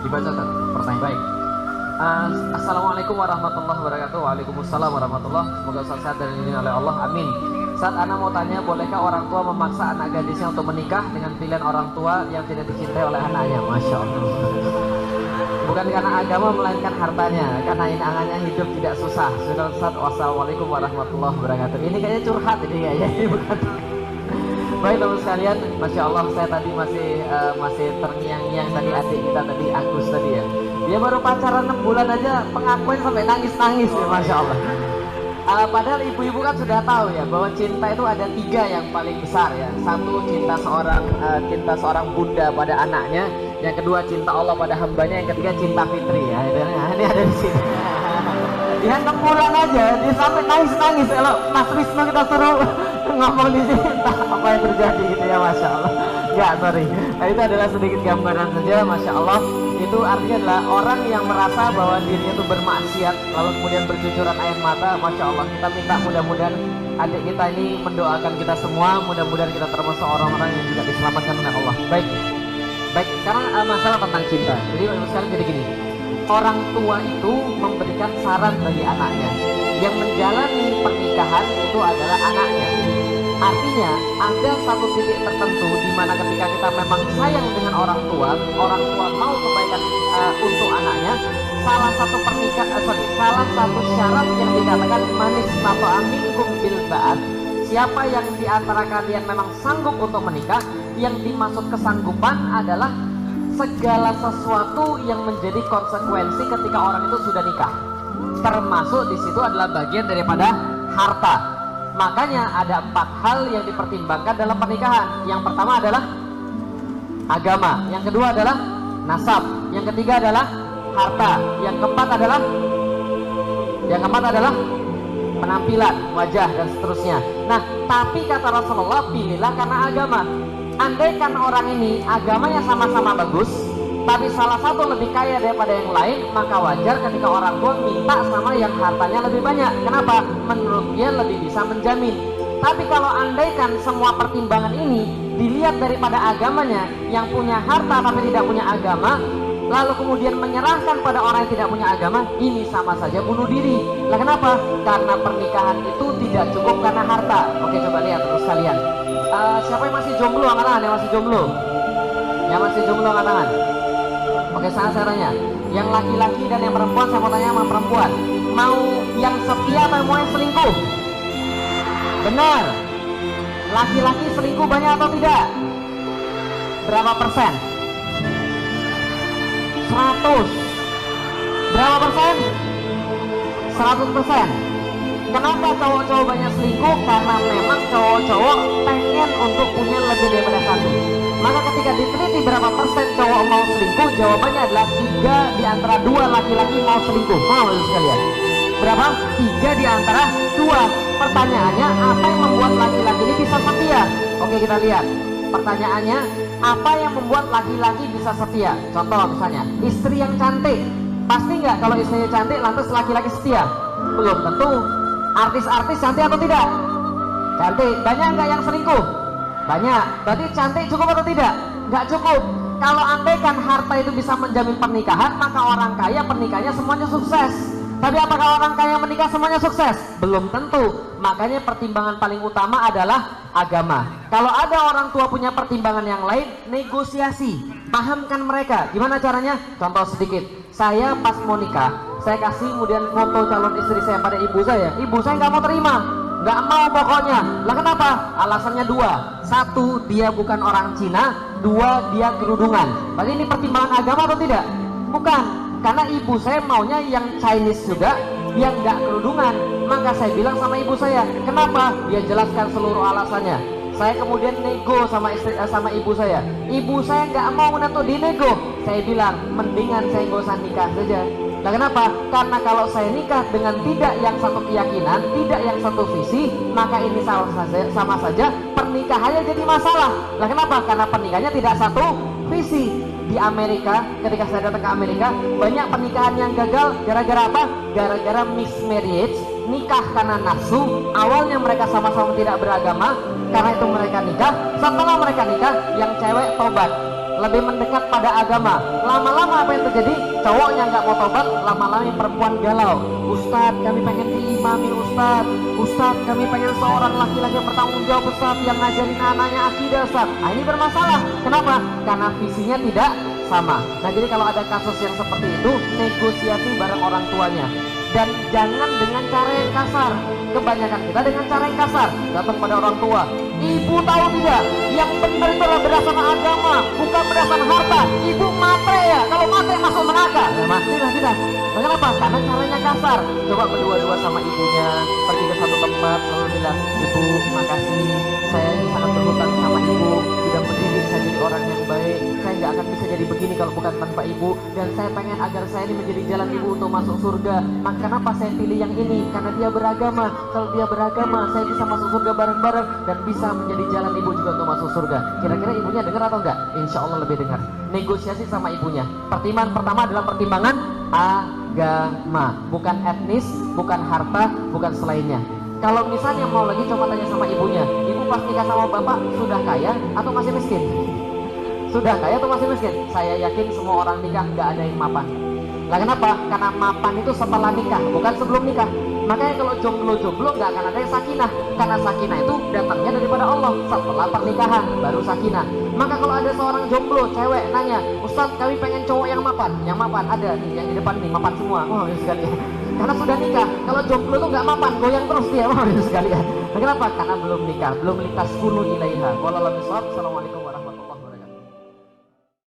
Dibaca kan? Pertanyaan baik. Assalamualaikum warahmatullahi wabarakatuh. Waalaikumsalam warahmatullahi. Semoga Ustaz sehat dan dilindungi oleh Allah. Amin. Saat Ana mau tanya, bolehkah orang tua memaksa anak gadisnya untuk menikah dengan pilihan orang tua yang tidak dicintai oleh anaknya? Masya Allah. Bukan karena agama melainkan hartanya, karena ini anaknya hidup tidak susah. Sudah Ustaz. Wassalamualaikum warahmatullahi wabarakatuh. Ini kayaknya curhat ini kayaknya. Bukan. Baik teman sekalian, Masya Allah, saya tadi masih terngiang-ngiang tadi adik kita tadi, Agus tadi ya. Dia baru pacaran 6 bulan aja pengakuan sampai nangis-nangis ya, Masya Allah. Padahal ibu-ibu kan sudah tahu ya bahwa cinta itu ada 3 yang paling besar ya. Satu, cinta seorang bunda pada anaknya. Yang kedua, cinta Allah pada hambanya. Yang ketiga, cinta fitri ya. Ini ada di sini. Dia 6 bulan aja, dia sampai nangis-nangis. Kalau Mas Wisnu kita suruh ngomong di sini, entah apa yang terjadi gitu ya, Masya Allah. Enggak, sorry. Nah, itu adalah sedikit gambaran saja, Masya Allah. Itu artinya adalah orang yang merasa bahwa dirinya itu bermaksiat, lalu kemudian bercucuran air mata. Masya Allah, kita minta mudah-mudahan adik kita ini mendoakan kita semua, mudah-mudahan kita termasuk orang-orang yang juga diselamatkan oleh Allah. Baik, sekarang masalah tentang cinta. Jadi sekarang jadi gini, orang tua itu memberikan saran bagi anaknya. Yang menjalani pernikahan itu adalah anaknya. Artinya ada satu titik tertentu di mana ketika kita memang sayang dengan orang tua mau kebaikan untuk anaknya, salah satu syarat yang dikatakan manis atau aminkum bil ba'at. Siapa yang di antara kalian memang sanggup untuk menikah, yang dimaksud kesanggupan adalah segala sesuatu yang menjadi konsekuensi ketika orang itu sudah nikah. Termasuk di situ adalah bagian daripada harta. Makanya ada 4 hal yang dipertimbangkan dalam pernikahan. Yang pertama adalah agama, yang kedua adalah nasab, yang ketiga adalah harta, yang keempat adalah penampilan, wajah dan seterusnya. Nah, tapi kata Rasulullah, pilihlah karena agama. Andaikan orang ini agamanya sama-sama bagus, tapi salah satu lebih kaya daripada yang lain, maka wajar ketika orang tua minta sama yang hartanya lebih banyak. Kenapa? Menurut dia lebih bisa menjamin. Tapi kalau andaikan semua pertimbangan ini dilihat daripada agamanya, yang punya harta tapi tidak punya agama, lalu kemudian menyerahkan pada orang yang tidak punya agama, ini sama saja bunuh diri. Lah kenapa? Karena pernikahan itu tidak cukup karena harta. Oke, coba lihat terus kalian. Siapa yang masih jomblo angkat tangan? Yang masih jomblo? Yang masih jomblo angkat tangan? Oke, saya tanya. Yang laki-laki dan yang perempuan, saya mau tanya sama perempuan. Mau yang setia atau mau yang selingkuh? Benar. Laki-laki selingkuh banyak atau tidak? Berapa persen? 100. Berapa persen? 100%. Kenapa cowok-cowok banyak selingkuh? Karena memang cowok-cowok pengen untuk punya lebih daripada satu. Maka ketika diteliti berapa persen cowok mau selingkuh, jawabannya adalah 3 di antara 2 laki-laki mau selingkuh. Mau sekalian? Berapa? 3 di antara 2. Pertanyaannya, apa yang membuat laki-laki ini bisa setia? Oke, kita lihat. Pertanyaannya, apa yang membuat laki-laki bisa setia? Contoh misalnya, istri yang cantik. Pasti nggak kalau istrinya cantik lantas laki-laki setia? Belum tentu. Artis-artis cantik atau tidak? Cantik. Banyak nggak yang selingkuh? Banyak. Berarti cantik cukup atau tidak? Nggak cukup. Kalau andaikan harta itu bisa menjamin pernikahan, maka orang kaya pernikahannya semuanya sukses. Tapi apakah orang kaya menikah semuanya sukses? Belum tentu. Makanya pertimbangan paling utama adalah agama. Kalau ada orang tua punya pertimbangan yang lain, negosiasi. Pahamkan mereka. Gimana caranya? Contoh sedikit. Saya pas mau nikah, saya kasih kemudian foto calon istri saya pada ibu saya. Ibu saya nggak mau terima. Nggak mau pokoknya. Lah kenapa? Alasannya 2. 1, dia bukan orang Cina. 2, dia kerudungan. Berarti ini pertimbangan agama atau tidak? Bukan. Karena ibu saya maunya yang Chinese juga, yang nggak kerudungan. Maka saya bilang sama ibu saya, kenapa? Dia jelaskan seluruh alasannya. Saya kemudian nego sama ibu saya. Ibu saya nggak mau menentu dinego. Saya bilang, mendingan saya nggak usah nikah saja. Nah kenapa? Karena kalau saya nikah dengan tidak yang satu keyakinan, tidak yang satu visi, maka ini sama saja pernikahannya jadi masalah. Nah kenapa? Karena pernikahannya tidak satu visi. Di Amerika, ketika saya datang ke Amerika, banyak pernikahan yang gagal gara-gara apa? Gara-gara mismarriage, nikah karena nafsu. Awalnya mereka sama-sama tidak beragama, karena itu mereka nikah. Setelah mereka nikah, yang cewek tobat. lebih mendekat pada agama. Lama-lama apa yang terjadi? Cowoknya nggak mau tobat, lama-lama perempuan galau. Ustadz, kami pengen diimami Ustadz. Ustadz, kami pengen seorang laki-laki bertanggung jawab Ustadz yang ngajarin anaknya akidah Ustadz. Nah, ini bermasalah. Kenapa? Karena visinya tidak sama. Nah, jadi kalau ada kasus yang seperti itu, negosiasi bareng orang tuanya. Dan jangan dengan cara yang kasar. Kebanyakan kita dengan cara yang kasar. Datang pada orang tua, ibu tahu tidak, yang benar itu adalah berdasarkan agama, bukan berdasarkan harta. Ibu matre ya, kalau matre masuk neraka. Ya matilah kita. Kenapa? Karena caranya kasar. Coba berdua-dua sama ibunya, pergi ke satu tempat, lalu bilang, ibu terima kasih, saya sangat berhutang sama ibu, sudah mendidik saya jadi orang yang baik. Saya nggak akan bisa jadi begini kalau bukan tanpa ibu. Dan saya pengen agar saya ini menjadi jalan ibu untuk masuk surga. Maka kenapa saya pilih yang ini? Karena dia beragama. Kalau dia beragama, saya bisa masuk surga bareng-bareng dan bisa menjadi jalan ibu juga untuk masuk surga. Kira-kira ibunya dengar atau enggak? Insya Allah lebih dengar. Negosiasi sama ibunya. Pertimbangan pertama adalah pertimbangan agama, bukan etnis, bukan harta, bukan selainnya. Kalau misalnya mau lagi, coba tanya sama ibunya, ibu pas nikah sama bapak sudah kaya atau masih miskin? Sudah kaya atau masih miskin? Saya yakin semua orang nikah nggak ada yang mapan. Lah kenapa? Karena mapan itu setelah nikah, bukan sebelum nikah. Makanya kalau jomblo-jomblo nggak akan ada yang sakinah. Karena sakinah itu datangnya daripada Allah setelah pernikahan, baru sakinah. Maka kalau ada seorang jomblo, cewek nanya, Ustadz kami pengen cowok yang mapan. Yang mapan ada nih, yang di depan nih, mapan semua. Oh ya sekali ya. Karena sudah nikah. Kalau jomblo tuh nggak mapan, goyang terus dia. Oh ya sekali ya. Nah, kenapa? Karena belum nikah, belum likas kunu ilaiha. Wallahualam. Assalamualaikum.